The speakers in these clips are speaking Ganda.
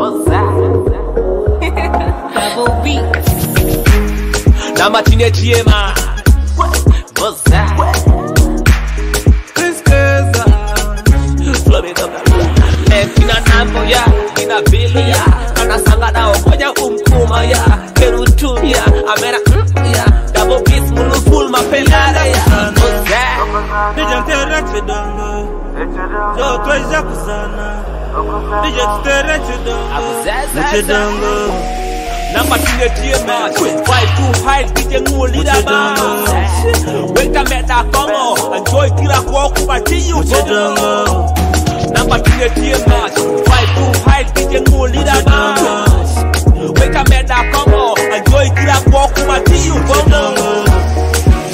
What's that? Double beat. Nama teenage man. What's that? Kwegesa. Flow it up. Ina nambo ya, ina bili ya. Kana sanga na okoja kumkuma ya. Kerutu ya, amera ya. Double beat mulu full mapelada ya. What's that? Nijantere chidongo. Yo tweza kusana. Nijantere chidongo. Number 2 man, fight too high, DJ Ngulida man. Wait a minute, Congo, enjoy Kira Kwok, but you Number 2 man, fight too high, DJ Ngulida man. Wait a minute, Congo, enjoy Kira Kwok, but you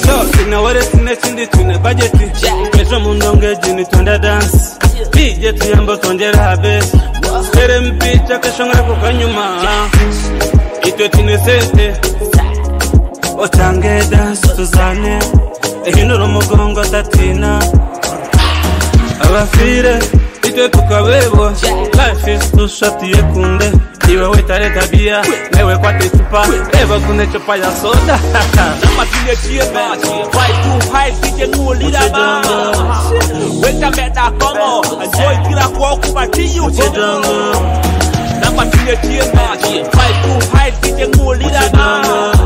So, in our destination, it's in a budget. Metro Mundonga, Jimmy Tonda dance. DJ Tiambo Tonja Habes. Serem Pita Kashanga Kokanyuma. Ito tinesete Otange dance tuzane Ehinduro mugongo tatina Abafire Ito tukabebo Life is too short yekunde Iwe wetare tabia Newe kwate chupa Eva kune chupa ya soda Nama teenage man, fight too high, DJ Ngulida man. Wait a minute, Congo, enjoy Kira Kwok, but you Number 2 man, fight too high, DJ Ngulida man.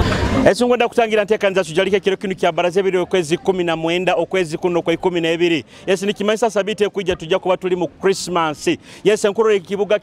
Esungwenda kutangira ntekanza tujarike kiro kinu kya baraze biri okwezi 19 okwezi kuno kwa 12. Yes nikimanyisa sabite kujja tujja kuba tuli mu Christmas. Yes nkuru ekibuga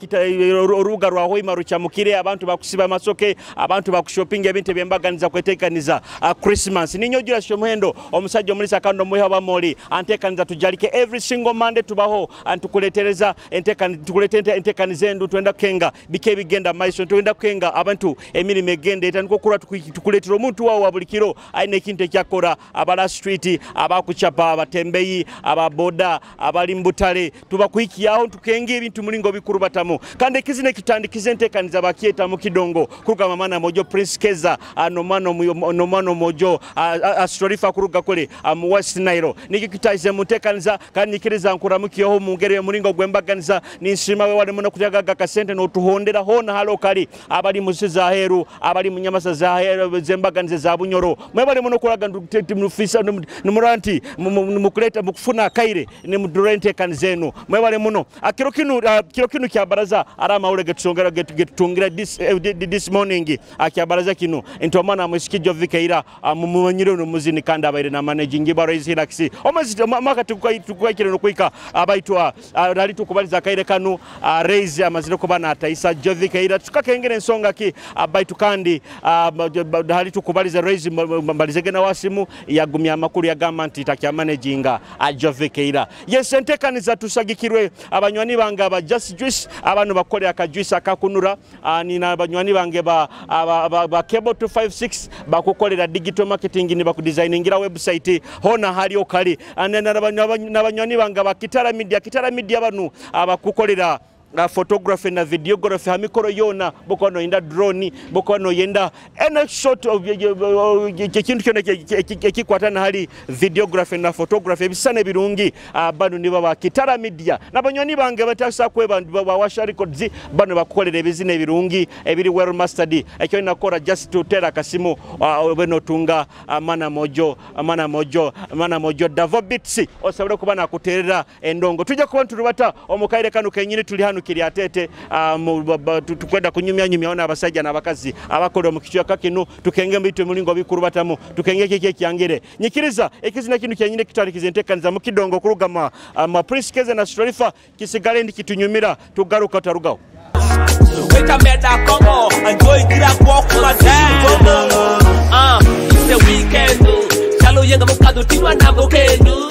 orubuga rwa Hoima ruchamukire abantu bakusiba masoke abantu bakushopping ebintu byembaganiza kwetekaniza Christmas. Ninyojira shomuhendo omusajja omulisa kando muha bamoli antekanza tujarike every single Monday tubaho antukuletereza entekanize endu twenda kenga bike bigenda maiso twenda kenga abantu emiri megende etaniko kura tukuletera omuntu wa wabulikiro aine kintu kyakora abala street abakuchapa abatembeyi ababoda abali mbutale tubakuikiyaho tukenge ebintu mulingo bikuru batamu kandi kizine kitandikize entekaniza bakieta mu kidongo kuruga mamana mojo Prince Keza nomano mojo astrorifa kuruga kole mu West Nile nikikitaize mutekaniza kandi nikiriza nkuramukiyeho mu ngere mulingo gwembaganiza ninshima we wale muno kutyaga kasente no tuhondera hona halo kali abali musiza heru abali munyamasa za heru zembaganize za bunyoro mwebale muno kulaga ndutete mufisa numuranti mukuleta mukufuna kaire ne mudurente kanzenu mwebale muno kiro kinu kya baraza arama urege tusongera getungira this morning akya baraza kinu entomana musikijjo vikaira mumanyiro no muzini kanda abaire na managing barazi hiraxi omazito maka tukwaikire no kwika abaitwa ali tukubaliza kaire kanu raise amaziro kubana ataisa jovikaira tukakengere nsonga ki abaitu kandi hali tukubaliza raise mbalizege na wasimu yagumya makuru ya government itakya managinga ajovikeira yes entekaniza tusagikirwe abanywani bange aba just juice abantu bakole akajuice akakunura nina abanywani bange ba cable 256 bakukolera digital marketing ni bakudesigningira website hona hali okali n'abanywani bange ba Kitara media banu abakukolera photography na videography hamikoro yona bokono yenda drone bokono yenda any shot of kintu kyone kikwatana hali videography na photography bisane birungi banu niba ba Kitara media nabanyoni bange batasa kweba bawasha records banu bakukolera ebizine birungi ebiri well mastered ekyo nakora just to tera kasimu beno tunga mana mojo Davo Beats osabira kubana kuterera endongo tujja kuba turubata omukaire kanu kenyine tuli hanu kiri atete tukwenda kunyumya ona abasajja nabakazi abakola mu kichwa kakino tukenge mbitu mulingo bikuru batamu tukenge keke kyangire nyikiriza ekizina kinu kyanyine kitalikize entekaniza mu kidongo kurugama ma Prince Keza na Strolifa kisigale ndi kitunyumira tugaruka tarugaho Weka meda Congo enjoy Kira Kwok it's the weekend chalo yenga mukadu tiwa nabo kendu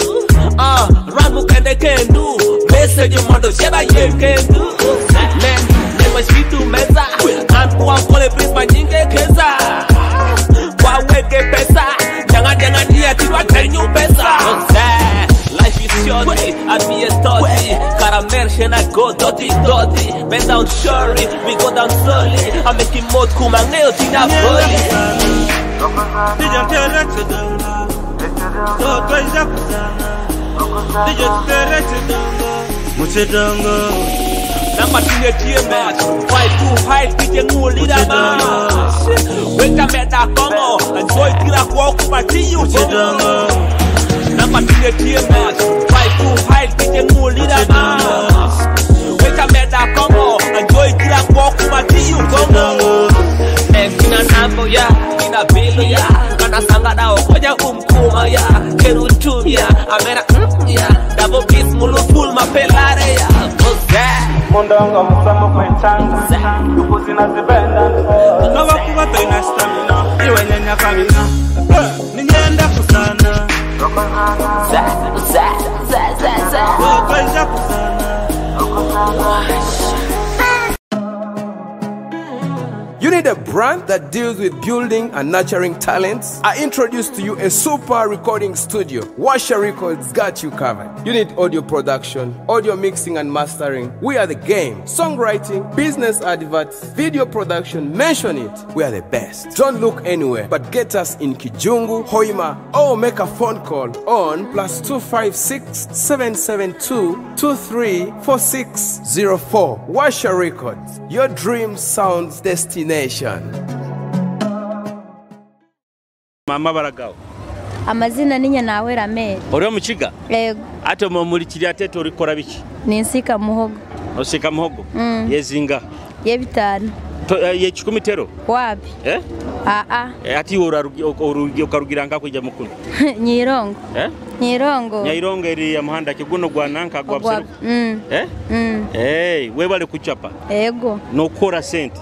Rambo kende kendu message mondo sheba yenkendu men never shitu meza antu ankole prisma nyinge keza kwa weke pesa janga dia tiwa tenyu pesa life is short and me is dirty caramel shena go dirty bend down surely we go down slowly I'm making more kumangeo tina boy Nijantere chidongo So tweza kusana Nijantere chidongo Muchidongo Number 2 TMS. Fight too high, DJ Ngulida Mas. Wait a minute, Congo. Enjoy Kira Kwok, Matiyu Congo. Number 2 TMS. Fight too high, DJ Ngulida Mas. Wait a minute, Congo. Enjoy Kira Kwok, Matiyu Congo. Kina Nambo ya, kina Bilo ya. Kana Sangada Okoja Umkuma ya. Kerutu ya, Amena ya. Double kiss mulu full mapelare ya. Mondongo mfamo kwentanga Kupuzi na zibenda Nova kuwa pena stamina Iwe nyanya kamina Ninyenda kusana Kweza kusana You need a brand that deals with building and nurturing talents? I introduce to you a super recording studio. Washer Records got you covered. You need audio production, audio mixing and mastering. We are the game. Songwriting, business adverts, video production, mention it. We are the best. Don't look anywhere, but get us in Kijungu, Hoima, or make a phone call on +256 772 234604. Washer Records, your dream sounds destination. Mama baragao. Amazina ninya nawe Ramel. Ori omukiga? Yego. Ate mumulikiri ate orikora biki? Ninsika muhogo. Osika muhogo? Yezinga. Yebitano. Ye 10 tero? Wapi? Ati ukarugira nga kujya mukuru. Nyirongo. Nyirongo. Nyirongo eri ya muhanda kiguno gwananka gwa bseru. We bale kuchapa. Yego. No kora sente.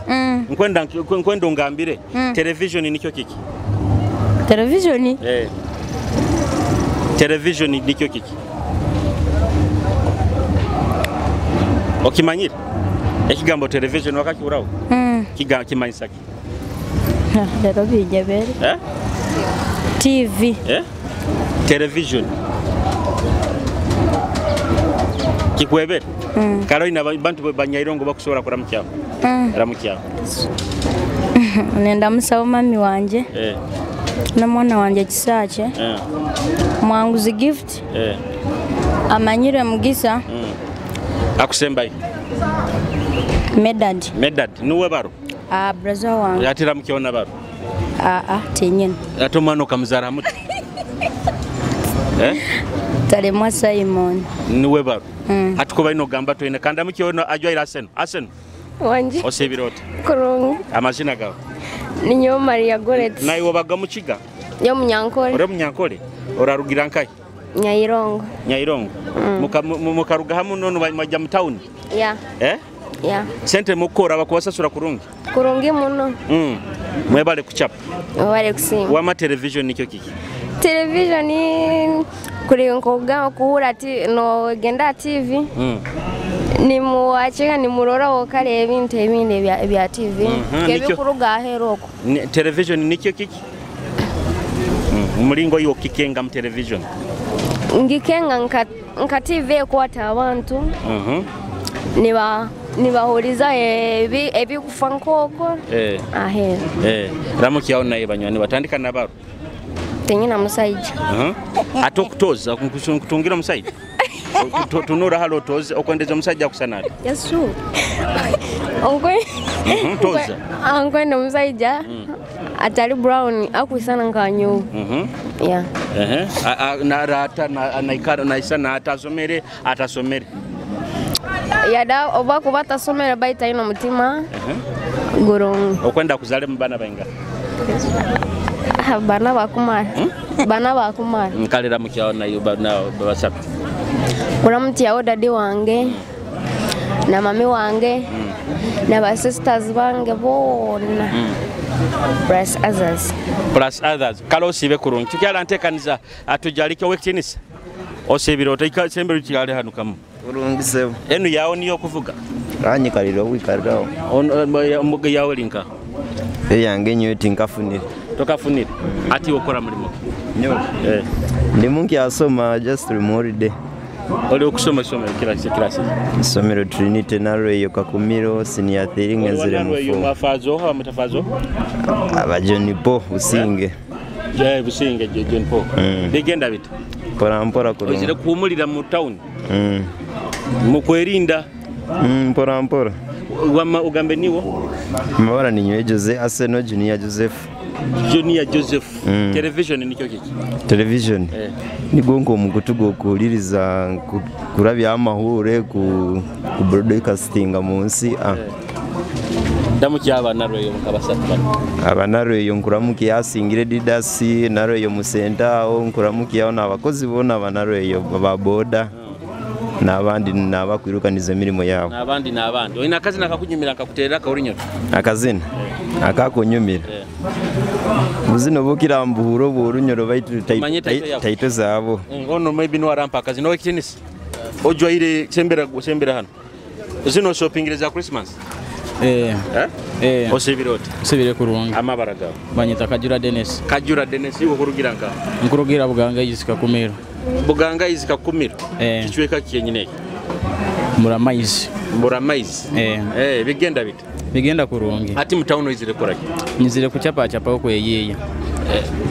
Nkwenda ngambire. Television nikyo kiki? Television? Television nikyo kiki? Okimanyira? Ekigambo television wakaki urawo? Kiga Kumanyisa ki? Lero bijebere. TV. Television. Kikwebere? Karolina bantu banyairongo bakusobora kuramukyaho. Ramukyaho. Nenda musaba mami wanje. Na mwana wanje Kisache. Mwanguzi gift. Amanyire Mugisa. Akusembayi. Medad. Nuwe baro? Brother wangu. Yatira mkiona baro? Tenyene. Atomano kamzara muti. Talemwa Simon. Nuwe baro? Hatukuba ino gamba toine kanda mkiona ajwaira Asen. Wanje. Osebirote. Kurungu. Amazina gawo. Ninyo Maria Goret. Na iwo baga mukiga? Yo Munyankole. Ore Munyankole. Orarugira nkai? Nyairongo. Mukaruga hamu nonu majja mu town? Yeah. Sente mukora bakubasasura kurungi? Kurungi muno. Mwebale kuchapa? Mwebale kusimu. Wama television nikyo kiki? Television ni kuri nkoga kuhura no genda TV. Ni muachega ni murora wokale ebintu ebinde bya TV. Kebe kuruga heroko. Television nikyo kiki? Umulingo yo kikenga mu television. Ngikenga nka TV kwata abantu. Nibahuriza ebi kufankoko. Ramukyaho naye banywani batandika nabaro. Tenyina musaija. Atokutoza kutungira musaija. Tunura halo toze okwendeza musaija kusanada. Yesu. Onkwe. Toza. Onkwe ndo musaija. Atali brown akusana nkanyo. Yeah. Na rata na ikara na isana atasomere. Yada oba kubata somera baita ino mutima. Gorongo. Okwenda kuzale mbana bainga. Bana bakumara. Bana bakumara. Nkalira mukyaho nayo bana basatu. Kuna mtia wa dadi wange. Na mami wange. Na ba sisters bange bona. Plus others. Kalo sibe kurungi. Kyala ntekaniza Tujarike wekitinisa. Osebiro otaika sembero kyale hanu kamu. Kurungi sebu. Enu yawo niyo kuvuga. Ranyi kaliro wikarao. Mbuga yawo linka. Yange nyo tinkafunire. Tokafunire. Ati okora mulimo. Nyo. Ndi mungi asoma just remoride. Oli okusoma kilasi. Somero Trinity naro yo kakumiro senior 3 ngezire mu. Yo mafazo ha mutafazo. Abajoni po usinge. Businge John Po. Bigenda bita. Pora kurungi. Ozire kuumulira mu town. Mukwerinda Mpora mpora. Wama ugambe niwo? Mabara ninywe Jose Arsenal Junior Joseph. Junior Joseph. Television nikyo kiki? Television. Nigongo mukutugo kuliriza kurabya amahure ku broadcastinga munsi. Damu kyaba narweyo mukabasatu bano. Abanarweyo nkuramuki asingire didasi narweyo musenta aho nkuramuki yaho nabakozi bona abanarweyo baboda. Nabandi nabakwirukaniza mirimo yawo. Nabandi. Oina kazi nakakunyumira akakuterera ka urinyo. Akazina. Akakunyumira. Muzino bukira mbuhuro burunyoro baitu taito zabo. Ono maybe no arampa kazi no kitinisi. Ojwa ile sembera hano. Zino shopping za Christmas. Osebiroti. Osebire kurunga. Amabaraga. Banyita Kajura Dennis. Kajura Dennis iwo kurugira nka. Nkurugira buganga yizika kumiro. Buganga yizika kumiro. Kichweka kiyenyine. Muramaizi. Bigenda bita. Bigenda kurungi. Ati mtauno izire koraki. Nizire kuchapa uko yeye.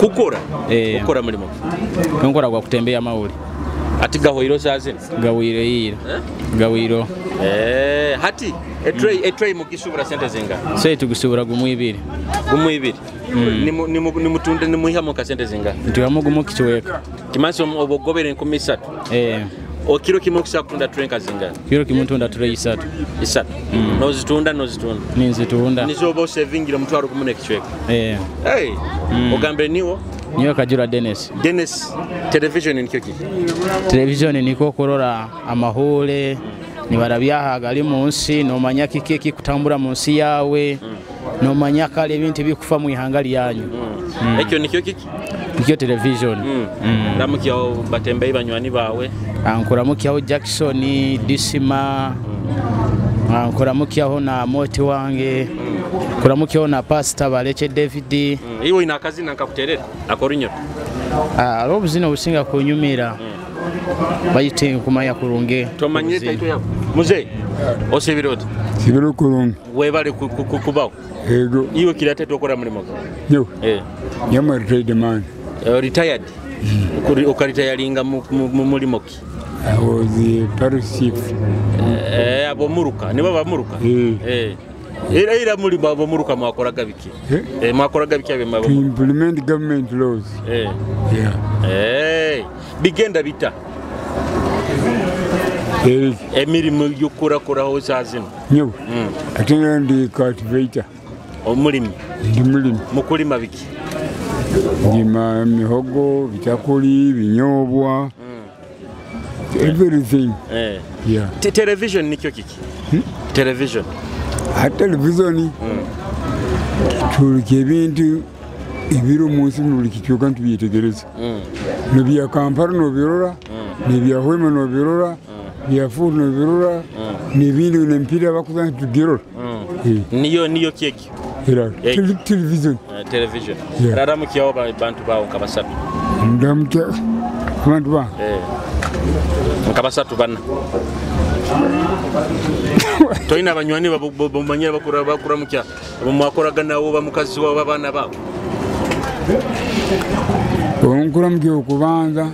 Kukora. Kukora mulimo. Nkora kwa kutembea mauli. Ati gahwiro saze. Gawiro yira. Gawiro. Hati etray mukisubura sente zinga. Sai tugusubura gumwibiri. Nimutunda nimuhamo ka sente zinga. Ntiyamo gumukichweka. Kimanso obogobere 13. Okiro kimokisa kutunda trenka zinga. Kiro kimutunda tray 3. Nozitunda. Ninzitunda. Nizobo savingire mutwaro kumune kichweka. Ogambe niwo. Niyo Kajura Dennis. Television nikyoki. Television niko korora amahole. Nibarabyaha gali munsi no manyaki keki kutambura munsi yawe. No manyaka ale bintu bikufa mu ihangali yanyu. Ekyo nikyoki. Nikyo television. Ramukyo batembei banywani bawe. Ankuramukyo Jackson Disima. Ankuramukyo na moti wange. Kuramukyo na Pastor Baleche David. Iwo ina kazi nankakuterera akorinyo. Robuzino businga kunyumira. Bayite kumanya kurunge. Tomanye taito yako. Muze. Osebiroti. Sibiro kurunge. Webale kubaho. Ego. Iwo kilate tokora mulimo. Yo. Yama retired man. Retired. Ukaritayalinga mulimo ki. I was the parish chief. Abo muruka. Nibo bamuruka. Era muri babo muruka mwakoraga biki. Mwakoraga biki abemabo. To implement government laws. Bigenda bita. Emirimo yukura ho sazino. Nyo. Atenga ndi cultivator. Omulimi. Ndi mulimi. Mukulima biki. Ndima mihogo, bitakuli, binyobwa. Everything. Television nikyo kiki. Television. Television. Tulike bintu ibiro munsi muri kichoka ntubitegereza. Nobya Kampala no birora, nibya Hwema no birora, bya Full no birora, nibindi nempira bakuza tugirora. Niyo keki. Television. Television. Rara mukyawo bantu bawo kabasatu. Ndamutya abantu ba. Kabasatu bana. Toina banywani bomanyira bakura mukya. Mwakoraga nawo bamukazi wa babana bawo. Onkura mukyo kubanza.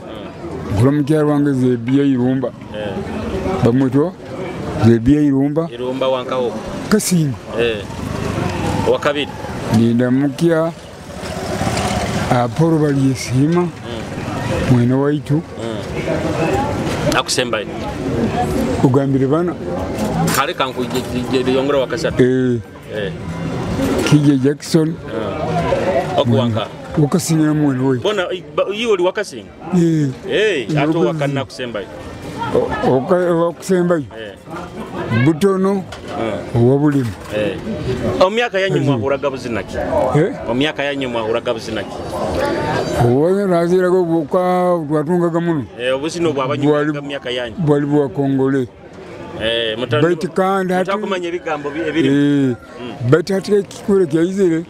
Nkura mukya rwange zebiya irumba. Bamuto zebiya irumba. Irumba wankaho. Kasinga. Wakabiri. Ninda mukya Aporo baliyesima. Mwene waitu. Akusembaye. Ugambire bana. Kale kanku yongora wakasatu. Kije Jackson. Okuwanka. Wakasinga mwene waitu. Bona yiwo li wakasinga. Ato wakana kusembaye. Okusembaye. Butono. Owabulimu. Omyaka yanyu mwahuraga buzinaki. Omyaka yanyu mwahuraga buzinaki. Owa razira go buka twatungaga muno. Obusino bwabanyuga myaka yanyu. Bwali bwa Kongole. Bait kanda hatu. Takumanya bigambo ebiri. Bait hatu kikure kyayizire.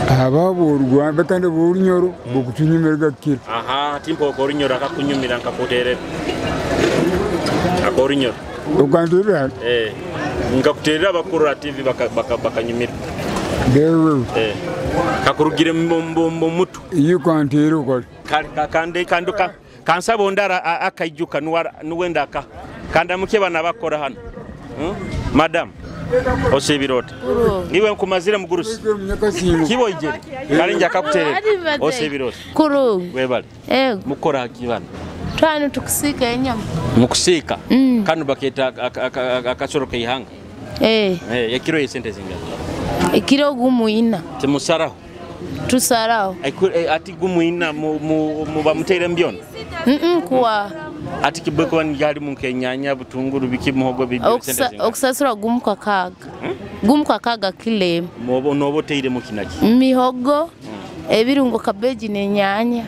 Ababo Rwanda kandi burunyoro bukutunyumerga kira. Timpo ko runyoro akakunyumira nkakoterera. Akorinyoro. Ugandira. Ngakuterera bakuru TV bakanyumira. Dewe. Kakurugire mbombo mutu. Iyo kwantero ko. Kande kanduka kansaba ondara akaijuka nuwenda aka. Kanda muke bana bakora hano. Madam Osebirota. Niwe nkumazire mugurusi. Kibo ijeri. Kali njaka kuterera. Osebirota. Kuru. Webale. Mukora akibana. Twanu tukusika enyama. Mukusika. Kanu baketa akasoro kayihanga. Yakiro yesente zingapi? Ikiro gumuina. Temusaraho. Tusaraho. Ati gumuina mu bamutere mbyono. Kuwa ati kibeko ngali munkenyanya butunguru bikimuhogo bibyo sente zingapi? Okusasura gumu kwa kaga. Gumu kwa kaga kile. Nobo teire mu kinaki. Mihogo. Ebirungo kabeji nenyanya.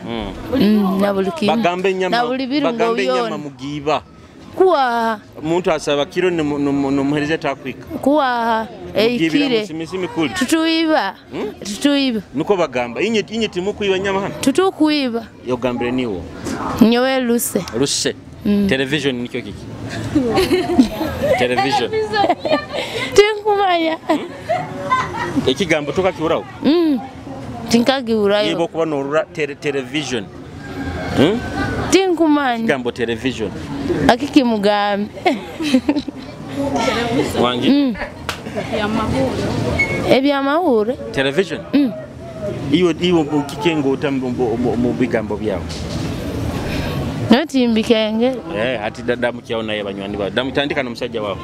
Na buli kintu. Bagambe nyama mugiba. Kuwa muntu asaba kiro numuhereze takwika. Kuwa ikire. Tutuiba. Tutuiba. Nuko bagamba inyiti mukuiba nyama hano. Tutukuiba. Yo gambire niwo. Nyowe luse. Luse. Television nikyo kiki. Television. Tinkumanya. Ekigambo toka kiurawo. Tinkagi urayo. Yebo kuba no television. Tinkumanya. Gambo television. Akiki mugambe. Wangi. Ebya mahura. Television. Iwo ukikengo utambo mu bigambo byawo. Noti mbikenge. Ati dada mukiaona yabanywani ba. Damutandika no musajja wawo.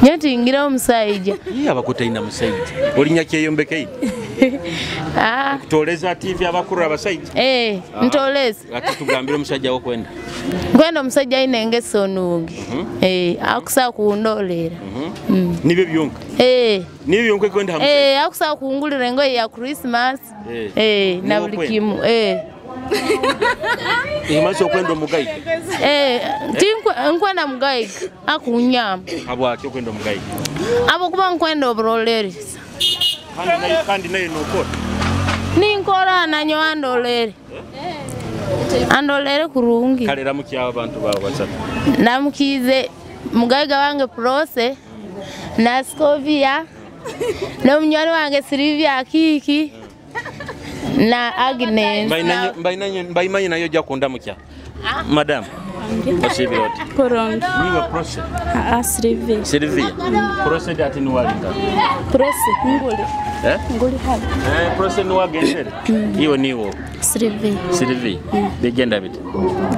Nyati ingira omusajja. Abakutaina musajja. Olinyake yombeke. Kutoleza TV abakuru abasajja. Ntoleza. Ati tugambire omusajja wo kwenda. Kwenda omusajja ine engeso nungi. Akusa kuundolera. Nibe byonka. Nibe byonka kwenda hamusajja. Akusa kuungulira ngoye ya Christmas. Na buli kimu. Imaso kwenda mugayi. Nkwenda mugayi akunyama. Abwake kwenda mugayi. Abo kuba nkwenda obrolerisa. Kandi nayo nokora. Ninkora nanyo andolere. Andolere kurungi. Kalera mukiya abantu bawo basatu. Namukize mugayiga wange Prose na Scovia. No mnyani wange Silvia Kiki. Na Agnes. Mbaimanye nayo jya kunda mukya. Madam. Osebirota. Korongi. Niwe Prose. Sylvia. Sylvia. Prose dati ni walinga. Prose nguli. Nguli hali. Prose ni wagendere. Iyo niwo. Sylvia. Bigenda bit.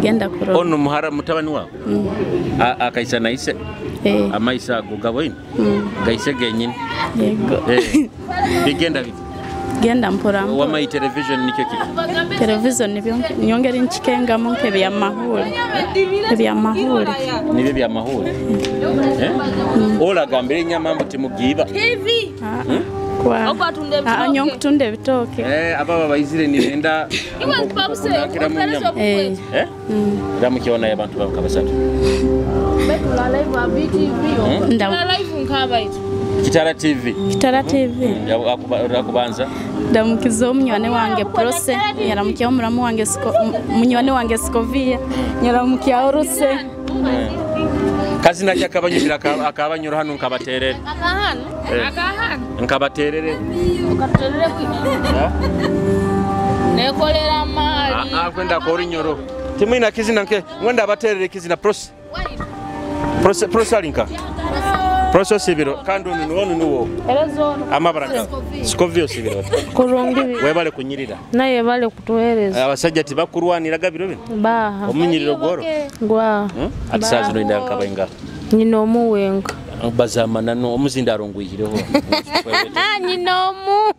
Genda korongi. Ono muhara mutabani wawo. Akaisa naise. Amaisa gugabwini. Gaise genyini. Yego. Bigenda bit. Genda mpora. Wama television nikyo kiki. Television nibyo nyongera nchikenga munke bya mahule. Bya mahule. Nibe bya mahule. Ola gambire nyama mbuti mugiba. TV. Kwa. Nyongo tunde bitoke. Ababa bayizire nibenda. Kira munyama. Ndamukiona yabantu bakabasatu. Betula live wa BTV. Live nkaba ito. Kitara TV. Kitara TV. Akubanza. Ndamukizo omnywane wange Prose, yaramukya omuramu wange munywane wange Scovia, yaramukya Oruse. Kazi najya kabanyura akabanyura hano nkabaterere. Akahano. Nkabaterere. Ukaterere kwina. Nekolera mali. Kwenda kori nyoro. Timina kizina nke mwenda abaterere kizina Prose. Prose alinka. Prose Osebiro kandi onu nuwo. Amabaraka. Scovia Osebiro. Korongi. Webale kunyirira. Naye bale kutuhereza. Abasajja tibakurwaniraga biro bino. Baha. Omunyiriro goro. Gwa. Ati sazi no inda kabainga. Nyino omuwenga. Bazamana no omuzindaro ngwihireho. Nyinomu.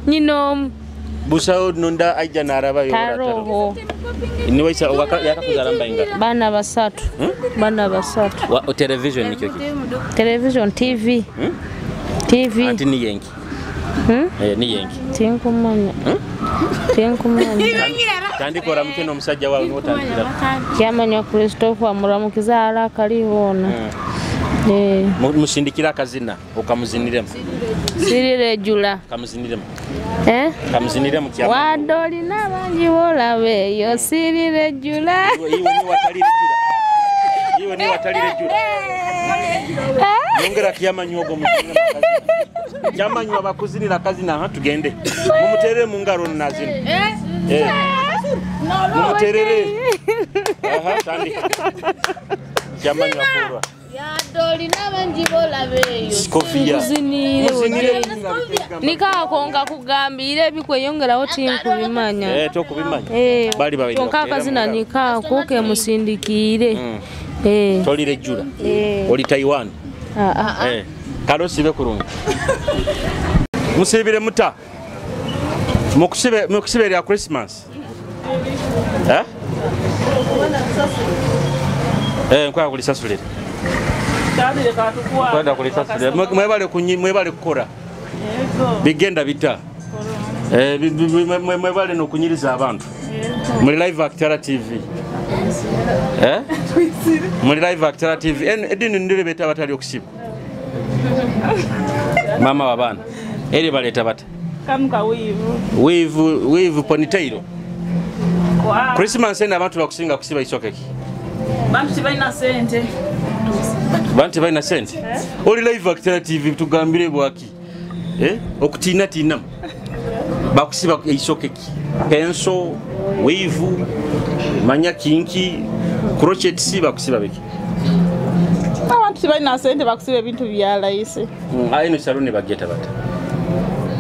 Nyinomu. Busao nunda aija naraba yo Taroho. Niwe isa yakakuzala mbainga. Bana basatu. Bana basatu. Wa television nikyo ki. Television TV. TV. Anti ni yengi. Ni yengi. Tinkumanya. Tinkumanya. Kandi kora mukino musajja wawe notangira. Kyamanya Christopher muramukiza ala kalihona. Musindikira akazina okamuziniremo. Sirire jula. Kamuziniremo. Kamuzinire mu kyama. Wadoli nabangi bolabe yo sirire jula. Iwe ni watalire jula. Yongera kiyama nyogo mu kyama nywa bakuzinira kazi na tugende. Mumuterere mu ngaro nazino. Mumuterere. Aha, tandika. Jamani wakurwa. Ya doli n'abanjibola beyo. Skofia. Nikakonga kugambira bikweyongeraho tinkubimanya. Tokubimanya. Bali babiri. Tonkaka zina nikako ke musindikire. Tolire jura. Oli Taiwan. Karosibe kurungi. Musibire muta. Mukusibe ya Christmas. Nkwa kulisasulira. Kwenda kulisasulira. Mwebale kukora. Bigenda bita. Mwebale nokunyiriza abantu. Muri live Kitara TV. Muri live Kitara TV. Edini ndire beta batali okusiba. Mama wabana. Eri baleta bata. Kamuka wivu. Wivu ponytail. Christmas ena abantu bakusinga kusiba isokeki. Bantu tibaina sente. Bantu baina sente. Oli live Kitara TV tugambire bwaki. Okutina tina. Bakusiba isokeki. Penso, wivu, manya kinki, crochet si bakusiba biki. Abantu tibaina sente bakusiba ebintu byala ise. Aino salone bageta bata.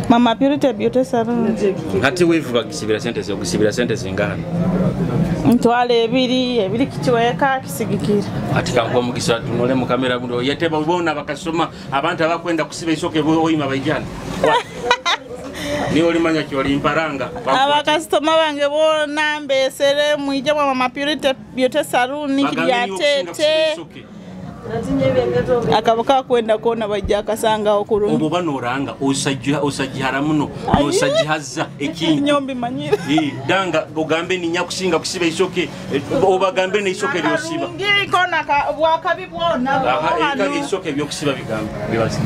Mama Beauty salon. Hati wivu bagisibira sente zo kusibira sente zingana. Ntwale ebiri kichweka kisigikira. Ati kanko mugisa tunole mu kamera bundo yeteba ubona bakasoma abantu abakwenda kusiba isoke oyima bayijana. Ni olimanya kyoli imparanga. Abakastoma bange bona mbesere muije mwa Mama Beauty salon nikibyatete. Akaboka kwenda kona bajja kasanga okurungi. Obo banoranga osajihara muno osajihaza ekintu. Nyombi manyire. Danga ogambe ni nyakusinga kusiba isoke obagambe ne isoke lyosiba. Ngiri kona ka bwakabibona. Aha isoke byokusiba bigambe biwasi.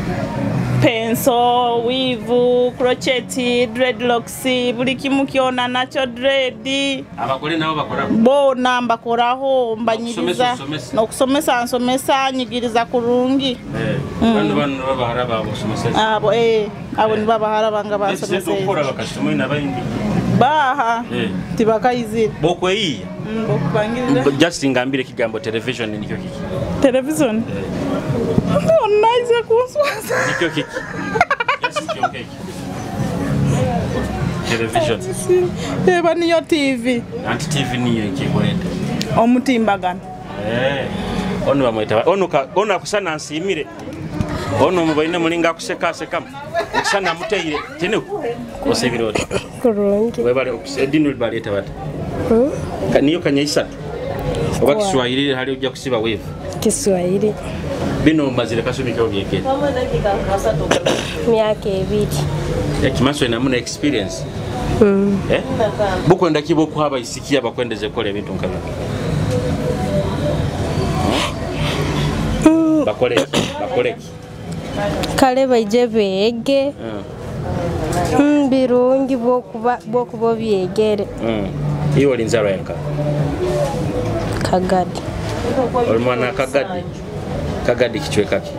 Pencil, weave, crochet, dreadlocks, buli kimu kiona nacho dread. Abakole nabo bakora. Bona mbakoraho mbanyiriza nokusomesa nyigiriza kurungi. Bandu babahara babosomesa. Abo ni babahara banga basomesa. Okora bakasoma nabayindi. Baha. Tibakayizira. Bokweyi. Bokubangirira. Just ngambire kigambo television nikyo kiki. Television. Oh, nice kuswaza. Nikyo kiki. Yes, nikyo kiki. Television. Eba niyo TV. Anti TV niyo ikikwenda. Omutimbagana. Ono bamwita ono akusana nsimire. Ono mubaina mulinga kuseka sekam. Kusana muteyire. Tene osebirode. Kurungi. Webale edinu baleta bata. Kaniyo Kanyisa. Oba Kiswahili hali ujja kusiba wevu. Kiswahili. Bino mazire kasomika obyekere. Myaka ebiri. Ekimaso ina muna experience. Bukwenda kibo kuhaba isikia bakwendeze kola ebintu nkana. Bakoleki. Kale baije bege. Birungi bokuba byegere. Iyo linzaro yanka. Kagadi. Olmana Kagadi. Kagadi kichweka ki.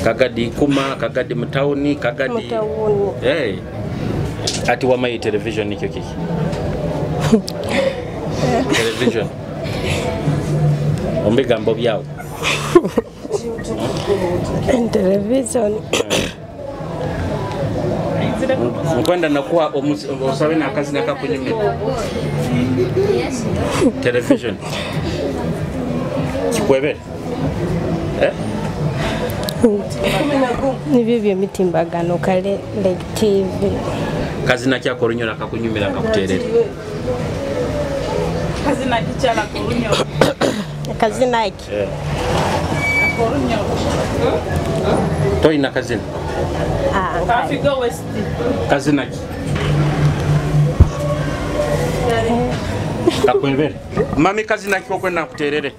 Kagadi kuma, Kagadi mtauni, Kagadi. Mtauni. Ati wamai television nikyo kiki. Television. Ombiga mbo byao. Television. Mkwenda nakuwa osawe na kazi naka kunyume. Television. Chikwebe. Nibyo byo mitimbagano kale like TV. Kazi nakya korunyora kakunyumira kakuterera. Kazi nakichala korunyora. Kazi naki. Korunyora. Toi na kazi. Kafiga West. Kazi naki. Kakwebere. Mami kazi naki okwenda kuterere.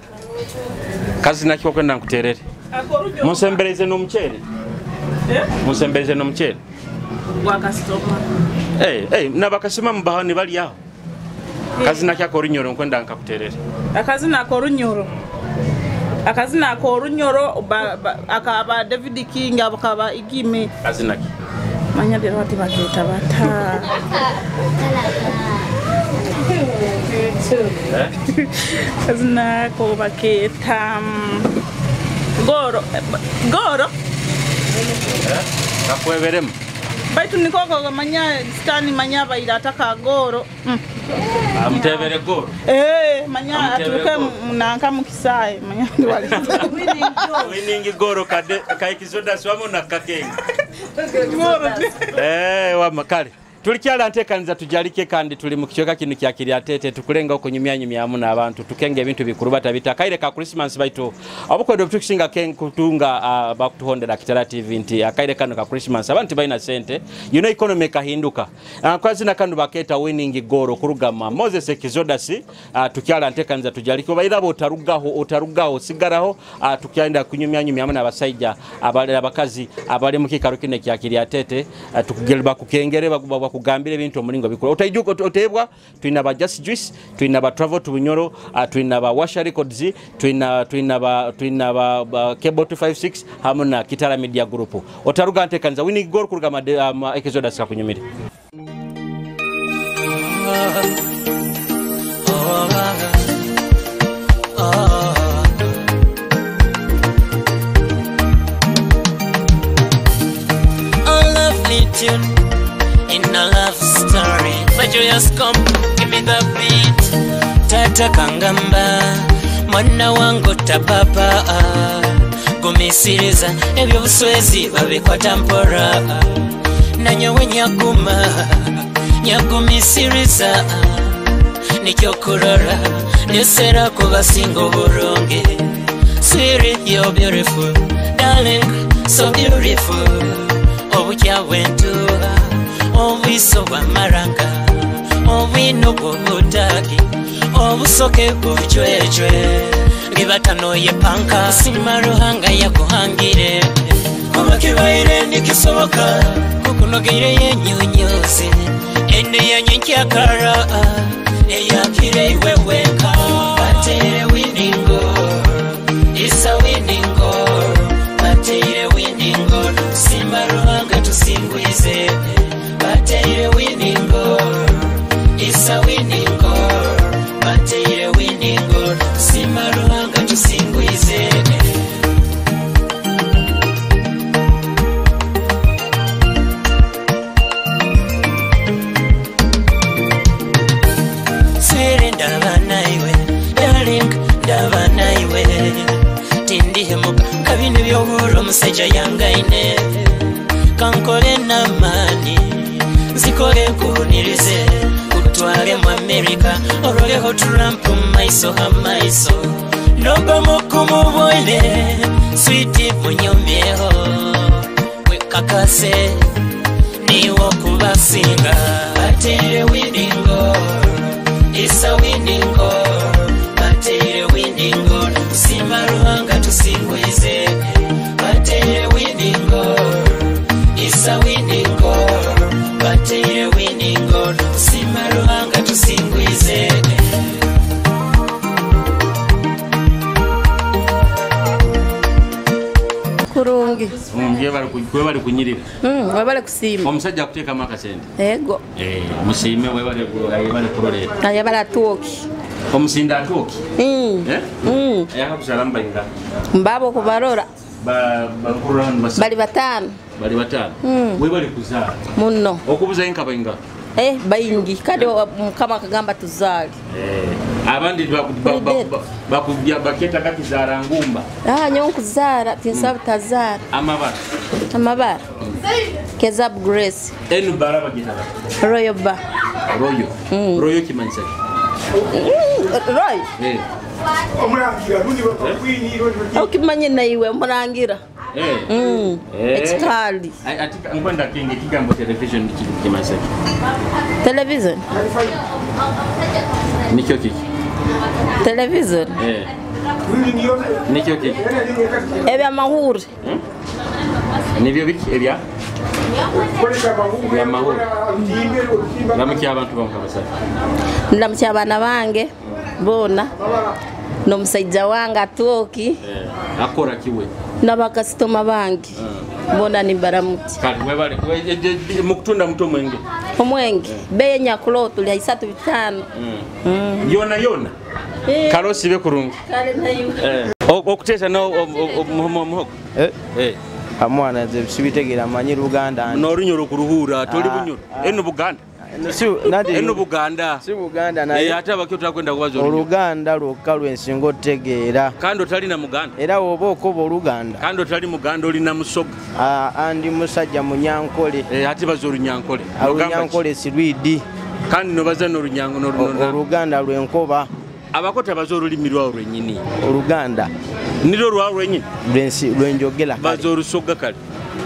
Kazi naki okwenda kuterere. Musembereze no mchele. Musembereze no mchele. Wakastoma. Nabakasema mbahani bali yao. Kazi naki akorunyoro nkwenda nkakuterere. Akazi na korunyoro. Akazi na korunyoro akaba David King akaba igime. Kazi naki. Manya bero wati baketa bata. Kazina ko baketa goro. Kakweberemu. Baitu nikoko manya stani manya baira taka goro. Amtebere goro. Manya atuke munanka mukisai manya ndiwali. Winning goro kade kaikizoda swamo na kakenga. Goro. Wa makali. Tulikyala ntekanza tujalike kandi tuli mu kichoka kinu kya Kiryatete tukulenga okunyumya amu n'abantu tukenge ebintu bikuru batabita kaire ka Christmas baitu obukodo tukisinga kutunga bakutuhondera Kitara TV nti akaire kanu ka Christmas abantu baina sente economy kahinduka kwa zina kandu baketa winning goro kurugama Moses Ekizodasi tukyala ntekanza tujalike bairabo otarugaho sigaraho tukyaenda kunyumya amu n'abasajja abakazi abali mu kikaro kine kya Kiryatete tukugelba kukengere kugambira ebintu omulingo bikuru otayijuko otebwa twina ba Just Juice twina ba Travel to Bunyoro twina ba Washa Records twina ba Cable 256 hamuna Kitara Media Group otaruga ntekanza winning goal kuruga Ekizodasi kakunyumira in a love story, but you just come, give me the beat. Tata kangamba, mwana wangu tababa. Gumisiriza, ebyo buswezi babikwata mpora. Nanyowe nyagumisiriza. Nikyo kurora, nesera kubasingo buronge. Sweetie, you're beautiful, darling, so beautiful. Obukya bwentuba obwiso bwa maranga obwino bw'obutagi obusoke bw'obucwecwe libatanoye panka sima ruhanga yakuhangire kuba kibaire nikisoboka kukunogere yenyonyozi ende yanyikyakara eyakire iwewenka batere winingo isa winingo batere winingo sima ruhanga tusingwize batere winingo isa winingo batere winingo sima ruhanga tusingwize sere ndabanaiwe darling ndabanaiwe tindihemuka kabini byoburo musajja yangaine kankole namani zikole kunirize kutwale mu America oroleho Trump maiso hamaiso nomba mukumuboile sweetie munyomyeho wekakase niwo kubasinga batere winingo isa winingo batere winingo sima ruhanga tusingwize batere winingo isa winingo batere winingo sima ruhanga tusingwize kurungi bari kunyirira wabale kusima omusajja kuteka maka sente ego musime webale kurolera ayabala atoki omusinda atoki yakakusala mbainga mbabo kubarora bali batano webale kuzala muno okubuza enka bainga bayingi kade mukama kagamba tuzali abandi bakubya baketa kakizara ngumba nyonkuzara tinsabu tazara amabara Kezab Grace enu bara bagitaba Royal ba Royal Kimanyisa Roy omurangira nundi bakwiniro okimanye naiwe omurangira ekikali atika ngwenda kinge kigambo television Kimanyisa television nikyo kiki television nikyo kiki ebya mahuri nibyo biki ebya mahuri namukya abantu bamukabasaka ndamukya abana bange bona n'omusajja wange atoki akora kiwe n'abakasitoma bange Mbona ni baramuti. Kali webale mukutunda muto mwenge. Omwenge. Beye nyakulo tuli 3-5. Yona. Karosi be kurungi. Kale nayo. Okutesa no muhoko. Amwana ze sibitegera manyi Luganda. No runyoro kuruhura toli bunyoro. Eno Buganda. Eno Buganda. Si Buganda naye. Ate abakyo takwenda kubazo. Oluganda lwokka ensingo tegeera. Kando tali na Muganda. Era oba okoba Oluganda. Kando tali Muganda oli na Musoga. Andi musajja Munyankole. Ate bazo Runyankole. Runyankole Sirwidi. Kandi no baza no Runyango no Oluganda lwenkoba. Abakota bazo olulimi lwawo lwennyini. Oluganda. Niro lwawo lwennyini. Lwenjogera kale. Bazo Olusoga kale.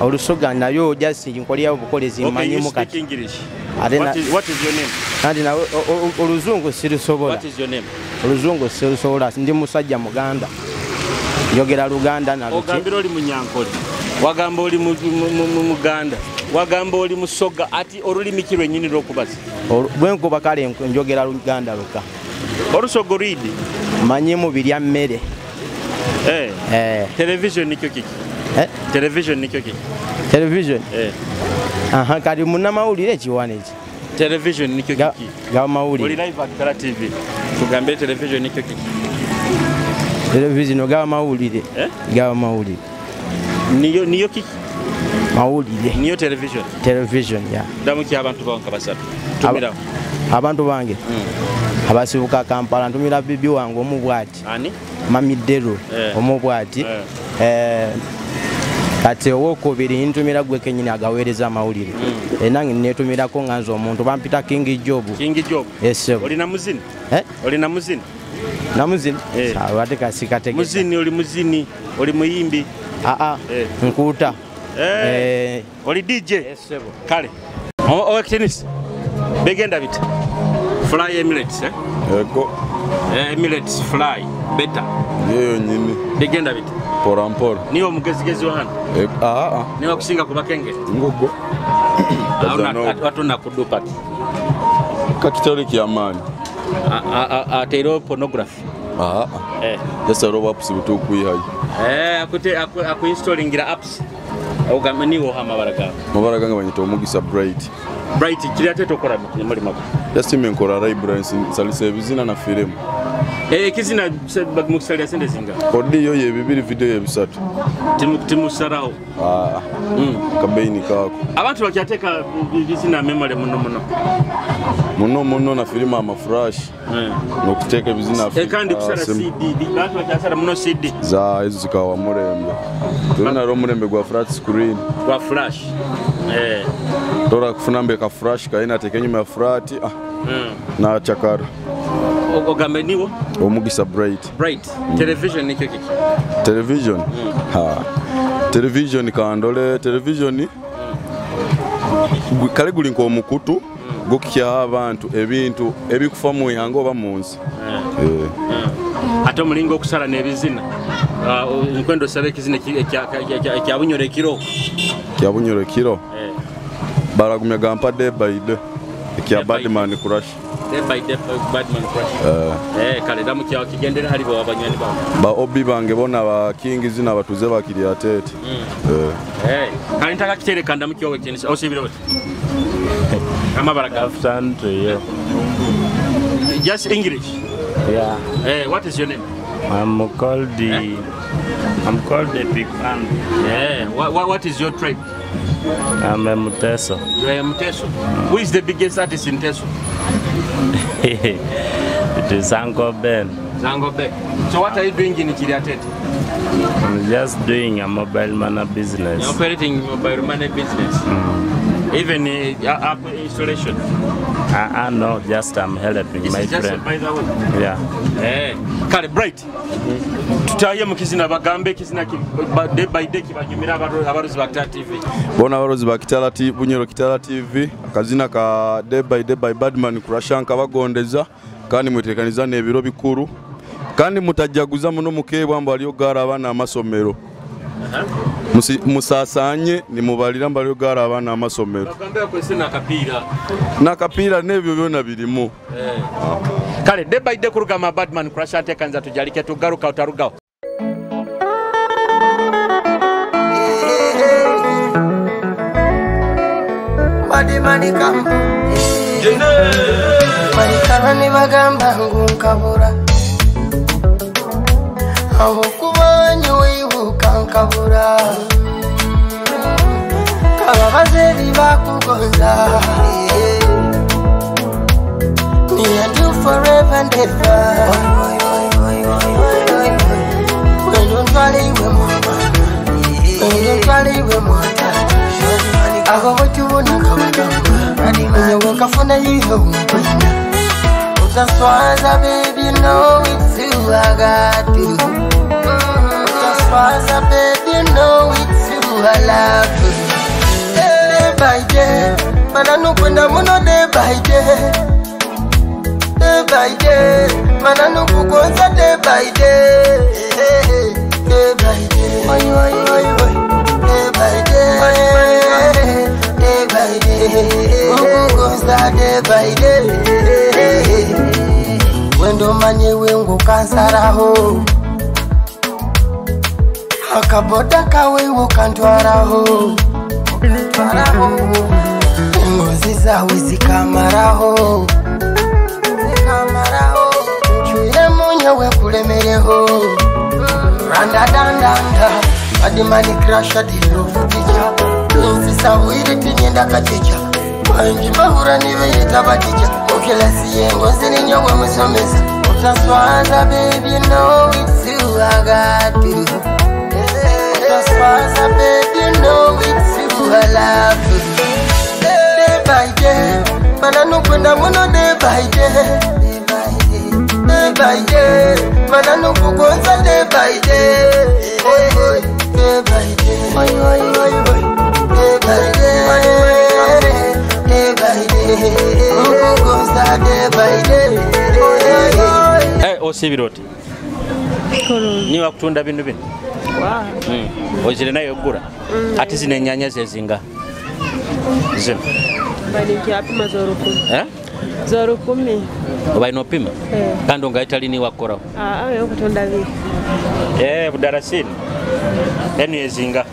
Olusoga nayo just nkolya obukolezi manyimu kati. What is your name? Kandi nawe oluzungu sirusobola. What is your name? Oluzungu sirusobola ndi musajja Muganda. Njogera Luganda na luki. Ogambira oli Munyankole. Wagamba oli Muganda. Wagamba oli Musoga ati olulimi ki lwennyini lw'okubaza. Bwenkuba kale njogera Luganda luka. Olusoga oluyidi? Manyimu birya mmere. Television nikyo kiki? Television nikyo kiki? Television? Aha, kali munnamawulire ekiwana eki. Television nikyo kiki? Ga mawulire. Oli live at Kitara TV. Tugambe television nikyo kiki? Television ga mawulire. Ga mawulire. Niyo kiki? Mawulire. Niyo television. Television ya. Damuki abantu banka basatu. Tumira. Abantu bange. Abasibuka Kampala ntumira bibi wange omubwati. Ani? Mamidero omubwati. Kati owokubiri ntumira gwe kenyini agaweereza amawulire. Nange netumirako nganza omuntu bampita King Job. King Job? Yes. Oli na muzini? Oli na muzini? Na muzini? Sawa ate kasikate. Muzini oli muzini, oli muyimbi. Nkuta. Oli DJ? Yes, sebo. Kale. Tennis. Begenda bit. Fly Emirates, Yego. Emirates fly better. Yeyo nyini. Begenda bit. Porampora. Niyo mugezigezi wa hano? Niyo kusinga ku bakenge? Ngogo. Watu nakudupa. Kakitole kyamani. Atero pornography. Yes, roba apps butuku yihayi. Aku installingira apps. Ugamaniwo hamabaraga. Mabaraga ngabanyito omugisa bright. Bright kiri ate tokora muri mako. Just menkora library salise bizina na film. Kizina bagmuksali asende zinga. Audio ye bibiri video ye bisatu. Timu sarao. Kabeini kako. Abantu bakyateka bizina memory muno na film ama flash. No kuteka bizina. Kandi kusara CD, abantu bakyasara muno CD. Za izo zikawa murembe. Tuna ro murembe gwa flat screen. Gwa flash. Tora kufunambe ka flash kaina tekenyuma ya flat na chakara. Ogameniwo omugisa bright. Television nikyo kiki? Television. Television kandole television. Kale guli nko omukutu gukya abantu ebintu ebikufa mu yango bamunsi. Ate mulingo okusala nebizina. Nkwendo sabe kizina kya bunyore kiro. Kya bunyore kiro. Baragumya gampa day by day. Kya badman crush. Day by day badman crush. Kale damu kya kigendera halibo abanyani ba obi bange bona ba king zina batuze bakiri atete. Kale ntaka kitere kanda mukyo wekenisi osibira bati. Kama baraga after to you. Just English. Yeah. What is your name? I'm called the Big Man. What is your trade? I'm a Muteso. You are a Muteso. Who is the biggest artist in Teso? It is Uncle Ben. Zango Ben. So what are you doing in Kiriatete? I'm just doing a mobile money business. You're operating mobile money business? Even app installation? No, just I'm helping my friend. By the way? Yeah. Kale, Bright. Tutaye mukizina bagambe kizina day by day kibanyumira abarozi ba Kitara TV. Bona abarozi ba Kitara TV, bunyoro Kitara TV, akazina ka day by badman kurashanka bagondeza kandi mutekaniza nebiro bikuru. Kandi mutajaguza muno mukebwa mbaliyo gara abana amasomero. Musasanye ni mubalira mbaliyo gara abana amasomero. Bagambe kwese nakapira. Nakapira nebyo byona birimo. Kale day by day kurugama badman kurashante kanza tujarike tugaruka utarugaho. manikambo manikana ni bagamba ngunkabura aho kubonye wibuka nkabura ababazeri bakugonza me and you forever and ever when don't valley we mama when don't valley we mama aho wotubona kabagamba unyewe kafuna hiyo utaswaza baby you know it's you I got you utaswaza baby you know it's you I love you day by day mana nukwenda muno day by day day by day mana nukugonza day by day day by day oi oi oi oi day by day day by day nukugonza day by day wendo manye wengu kansaraho akaboda kawe ukantwaraho ngozi zawe zikamaraho nchuire munyewe kulemereho randa dandanda adimani krasha dilovutija insisawiri tinyenda kachicha wangi mahura niwe yitabatija ukilasiye ngozi ninyowe musomesa utaswaza baby you know it's you I got you utaswaza baby you know it's you I love you day by day mana nukwenda muno day by day day by day mana nukugonza day by day day by day oi oi oi oi day by day day by day nukugonza day by day osibiroti ni wakutunda bintu bino ojire nayo gura ati zine nyanya zezinga zino bali kyapima zoro 10 zoro 10 obaino pima kando ngaitali ni wakora ayo kutunda bino budarasini eni ezinga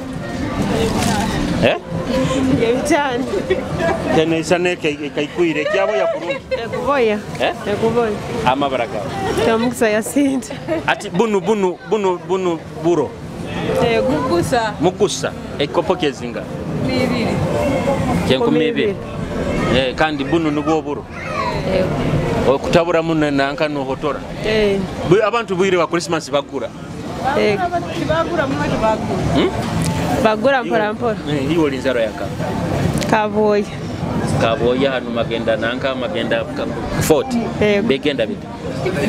yebitani tene isane kaikuire kyabo ya kurungi ekuboya ekuboya amabaraka tamukisa yasinda ati bunu buro gukusa mukusa ekopo kezinga 2 kenko 2 kandi bunu nugo buro okutabura munne nanka no hotora abantu bwire wa Christmas bagura bagura mwana bagura bagura mpora hiyo linzaro yaka kaboya hanu magenda nanka magenda 40 begenda bita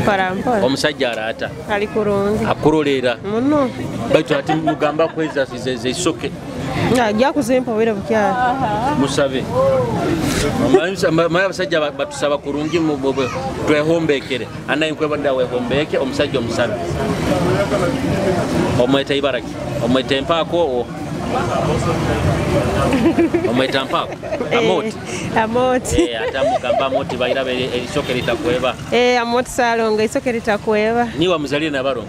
parampora omusajja arata ali kurungi akurolera muno baitu ati mugamba kweza fize isoke ajja kuzimpa wera bukyala musabe mama basajja batusaba kurungi mu bobe twehombekere anaye kweba ndawe hombeke omusajja omusabe omweta ibaraki omweta empako omweta empako amoti atamugamba amoti bayirabe erisoke litakweba amoti salonga isoke litakweba niwa muzalie na barongo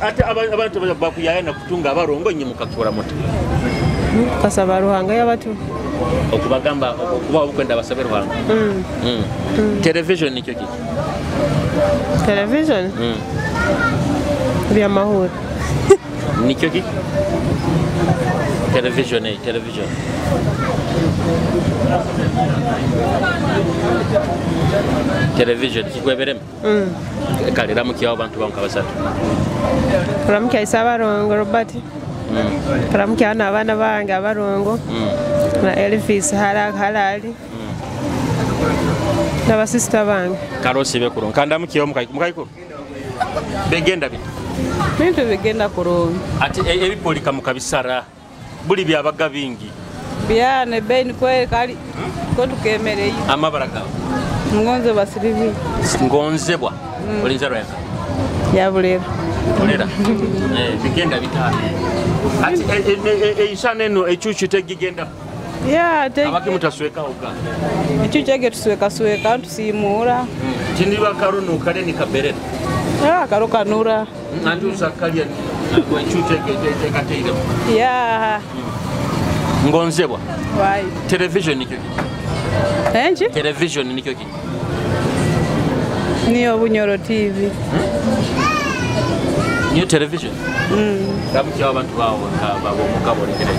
ate abantu bakuyayana kutunga abarongo nyi mukakora moto kasaba ruhanga y'abatu okubagamba okuba obukwenda basabe ruhanga television nikyo kiki television bya mahoro nikyo kiki television television kikweberema kale ramukya abantu banka basatu ramukya isaba rongo Robert ramukya abana bange abarongo na Elvis halali na basista bange karosi bekurongo kanda mukyo mukayiko begenda bintu bigenda kurongo ati ebipolika mukabisara buli byabaga bingi byane ben kwe kali ko tukemereye amabaraka ngonze basirivi ngonzebwa olinzaro yaka yabulera olera bigenda bitano ati ishane no echuchu tegigenda abaki mutasweka oga echuchu ege tusweka tusimura tindiba karuno kale ni kaberera karuka nura nandu sakalia echuchu ege kateire Ngonzebwa. Why? Television nikyo ki? Enje? Television nikyo ki? Niyo Bunyoro TV. Niyo television? Ndamukiza abantu bawo babo mukabolekere.